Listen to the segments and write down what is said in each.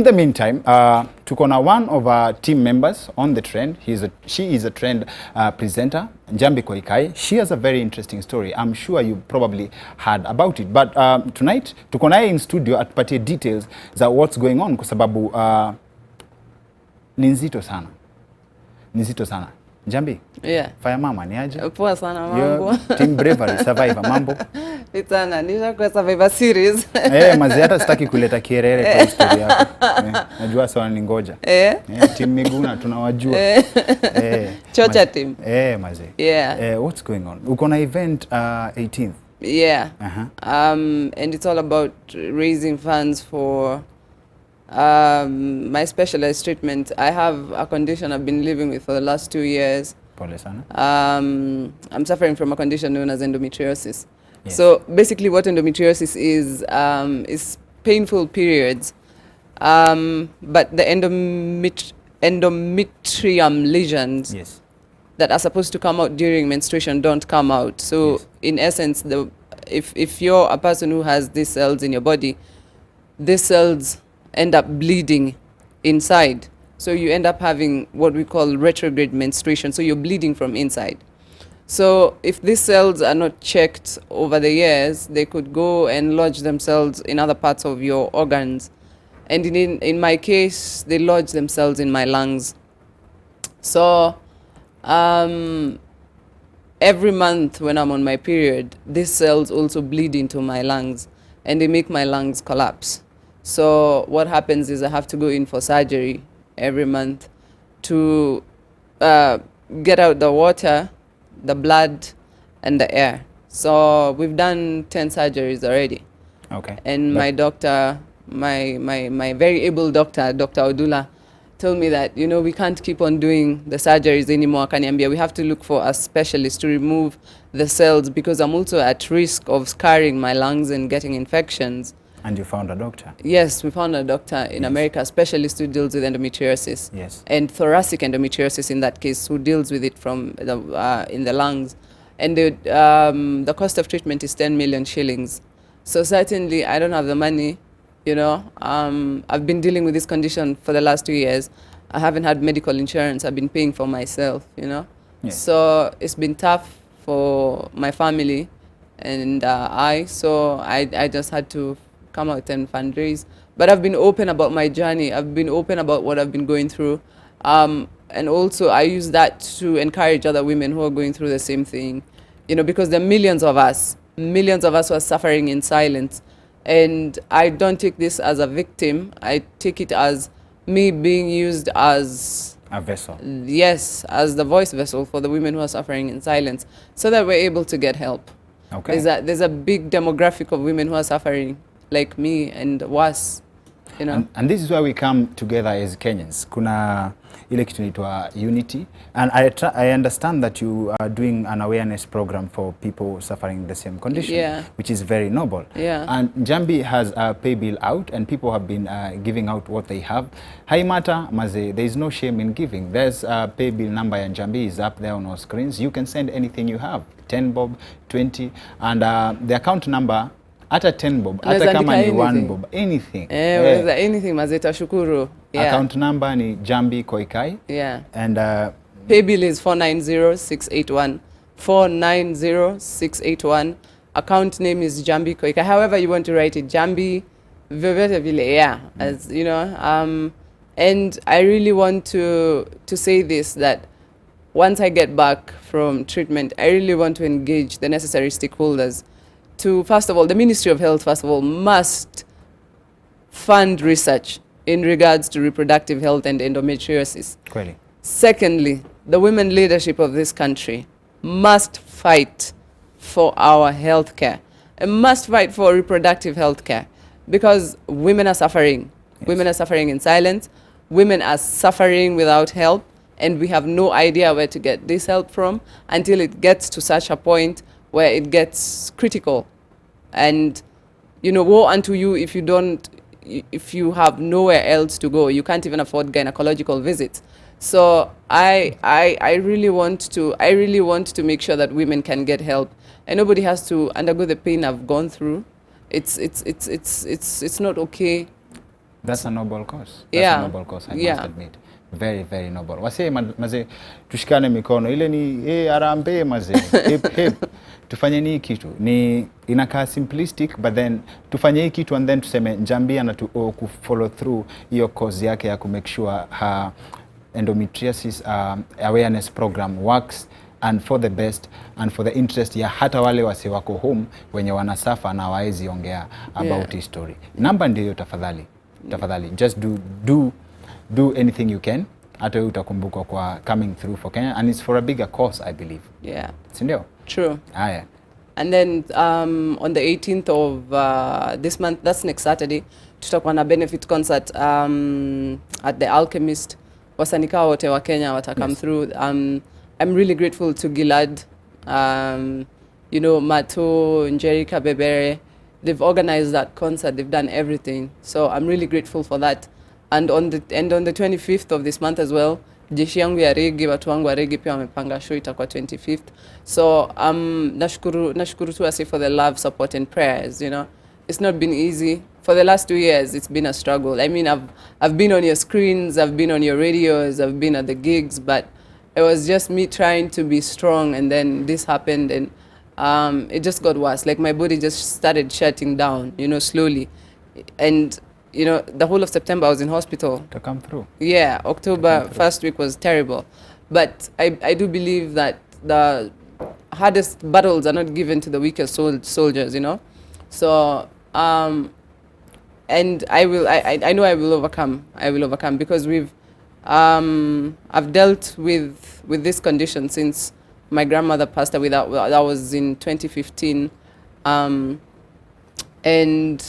In the meantime, tuko na one of our team members on the trend. She is a trend presenter, Njambi Koikai. She has a very interesting story. I'm sure you probably heard about it. But tonight, tuko naye in studio atupatie details za what's going on kwa sababu ni nzito sana. Nzito sana. Njambi? Yeah. Fire mama ni aje? Poa sana mambo. Team Bravery, Survivor mambo. Itana, nisha kwa Survivor series. Mazi hata sitaki kuleta kierere kwa story yako. Najua sawa ni ngoja. Team Miguna tunawajua. Chocha team. Mazi. Yeah. What's going on? Uko na event 18th. Yeah. And it's all about raising funds for my specialized treatment. I have a condition I've been living with for the last 2 years. Pole sana. I'm suffering from a condition known as endometriosis. Yes. So basically what endometriosis is painful periods, but the endometrium lesions that are supposed to come out during menstruation don't come out. So in essence, if you're a person who has these cells in your body, these cells end up bleeding inside. So you end up having what we call retrograde menstruation. So you're bleeding from inside. So if these cells are not checked over the years, they could go and lodge themselves in other parts of your organs. And in my case, they lodge themselves in my lungs. So every month when I'm on my period, these cells also bleed into my lungs and they make my lungs collapse. So what happens is I have to go in for surgery every month to get out the water, the blood, and the air. So we've done 10 surgeries already. Okay. And my doctor, my very able doctor, Dr. Odula, told me that, you know, we can't keep on doing the surgeries anymore, Kanyambia. We have to look for a specialist to remove the cells because I'm also at risk of scarring my lungs and getting infections. And you found a doctor? Yes, we found a doctor in America, a specialist who deals with endometriosis. Yes. And thoracic endometriosis in that case, who deals with it from in the lungs. And the cost of treatment is 10 million shillings. So certainly I don't have the money, you know. I've been dealing with this condition for the last 2 years. I haven't had medical insurance. I've been paying for myself, you know. Yes. So it's been tough for my family and so I just had to come out and fundraise. But I've been open about my journey. I've been open about what I've been going through. And also I use that to encourage other women who are going through the same thing. You know, because there are millions of us who are suffering in silence. And I don't take this as a victim. I take it as me being used as a vessel. Yes, as the voice vessel for the women who are suffering in silence, so that we're able to get help. Okay. There's a big demographic of women who are suffering like me and worse, you know. And this is where we come together as Kenyans. Kuna ile kitu inaitwa unity, and I understand that you are doing an awareness program for people suffering the same condition, which is very noble. And Njambi has a pay bill out, and people have been giving out what they have. Haimata maze, there is no shame in giving. There's a pay bill number, and Njambi is up there on our screens. You can send anything you have, 10 bob, 20, and the account number. Hata 10 bob, hata kama ni 1 bob, anything. Anything mazeta shukuru. Account number ni Njambi Koikai. And pay bill is 490,681. 490,681. Account name is Njambi Koikai. However you want to write it, Njambi vile, as you know. And I really want to say this, that once I get back from treatment, I really want to engage the necessary stakeholders to, first of all, the Ministry of Health, first of all, must fund research in regards to reproductive health and endometriosis. Clearly. Secondly, the women leadership of this country must fight for our health care and must fight for reproductive health care, because women are suffering. Women are suffering in silence. Women are suffering without help, and we have no idea where to get this help from until it gets to such a point where it gets critical. And, you know, woe unto you if you have nowhere else to go. You can't even afford gynecological visits. So I really want to make sure that women can get help, and nobody has to undergo the pain I've gone through. It's not okay That's a noble cause. That's a noble cause, I must admit. Very, very noble. Wase maze tushikane mikono. Ile ni arambe maze. Hip hip. Tufanye ni kitu. Ni inakaa simplistic, but then tufanye hii kitu and then tuseme Njambi anatu follow through hiyo cause yake ya make sure her endometriosis awareness program works and for the best and for the interest ya hata wale wase wako home wenye wanasafa na waezi ongea about his story. Namba ndio tafadhali. Tafadhali just do anything you can. Hata wewe utakumbukwa kwa coming through for Kenya, and it's for a bigger cause, I believe. Yeah. Sindio? True. Haya. And then on the 18th of this month, that's next Saturday, tutakuwa na benefit concert at the Alchemist. Wasanika wote wa Kenya wata come through. I'm really grateful to Gilad, you know, Mato, Njerika, Bebere. They've organized that concert. They've done everything. So I'm really grateful for that. And on the 25th of this month as well, jeshi yangu ya reggae, watu wangu wa reggae pia wamepanga show itakuwa 25th. So nashukuru tu asi for the love, support and prayers, you know. It's not been easy. For the last 2 years, it's been a struggle. I mean, I've been on your screens, I've been on your radios, I've been at the gigs, but it was just me trying to be strong, and then this happened, and it just got worse. Like my body just started shutting down, you know, slowly. And you know, the whole of September I was in hospital. To come through. Yeah, October first week was terrible. But I do believe that the hardest battles are not given to the weakest soldiers, you know. So, and I know I will overcome. I will overcome because I've dealt with this condition since my grandmother passed away. That was in 2015. And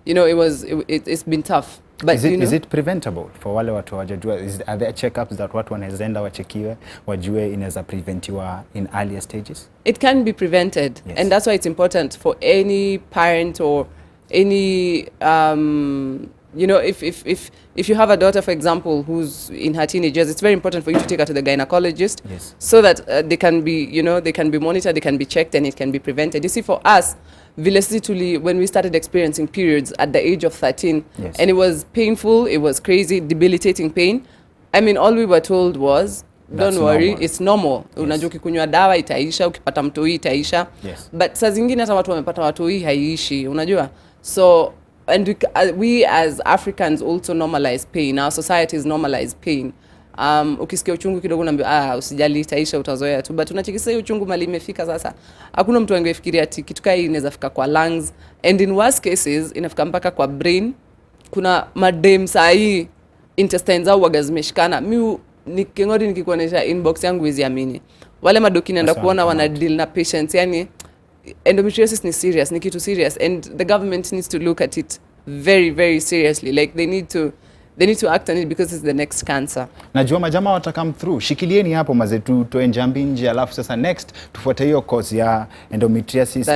you know, it's been tough. But is it preventable for wale watu wajajua? Are there checkups that watu wanaenda wachekiwe wajue inaweza preventiwa in earlier stages? It can be prevented, yes. And that's why it's important for any parent or any you know, if you have a daughter, for example, who's in her teenagers, it's very important for you to take her to the gynecologist, yes, so that they can be, you know, they can be monitored, they can be checked, and it can be prevented. You see, for us, when we started experiencing periods at the age of 13, yes, and it was painful, it was crazy, debilitating pain. I mean, all we were told was, don't worry, normal. It's normal. Yes. Unajua ukikunywa dawa itaisha, ukipata mtoi itaisha. Yes. But saa zingine hata watu wamepata watoi haiishi, unajua? So, and we as Africans also normalize pain. Our societies normalize pain. Ukisikia uchungu kidogo unaambia usijali itaisha, utazoea tu. But unachikisa uchungu mali imefika sasa. Hakuna mtu angefikiria ati kitu kai inaweza fika kwa lungs, and in worst cases inafika mpaka kwa brain. Kuna madem sahi intestines au waga zimeshikana. Mimi nikingodi nikikuonesha inbox yangu hizi amini. Wale madoki naenda kuona wana deal na patients, yani endometriosis ni serious, ni kitu serious, and the government needs to look at it very, very seriously. Like they need to act on it because it's the next cancer. Najua majama wata come through. Shikilieni hapo maze toe Njambi nje, alafu sasa next tufuate hiyo cause ya endometriosis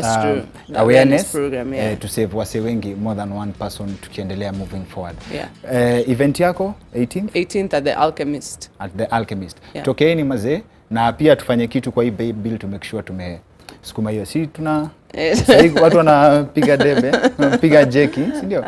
awareness program, yeah. To save wase wengi, more than one person, tukiendelea moving forward. Yeah. Event yako 18th at the Alchemist. At the Alchemist. Yeah. Tokeeni maze, na pia tufanye kitu kwa hii bill to make sure sukuma hiyo. Si tuna watu wanapiga debe, wanapiga jeki, si ndio?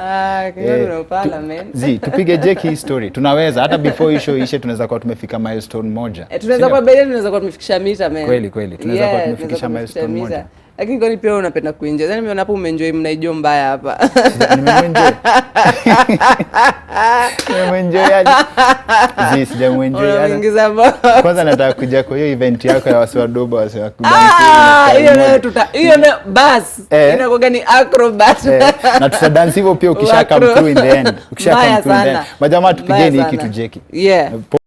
Tupige jeki story. Tunaweza hata before hii show ishe tunaweza kuwa tumefika milestone moja. Tunaweza kwa bele tunaweza kuwa tumefikisha mita man. Kweli tunaweza kuwa tumefikisha milestone moja. Lakini kwani pia unapenda kuenjoy. Yaani nimeona hapo umeenjoy mnaijo mbaya hapa. Nimeenjoy. Nimeenjoy aje? Sijamuenjoy aje. Kwanza nataka kuja kwa hiyo event yako ya wasi wadogo, wasi wa kudansi. Hiyo bas. Inakuwa ni acrobat. Na tutadance hivyo pia ukisha come through in the end. Ukisha come through in the end. Majamaa tupigeni hiki kitu jeki. Yeah.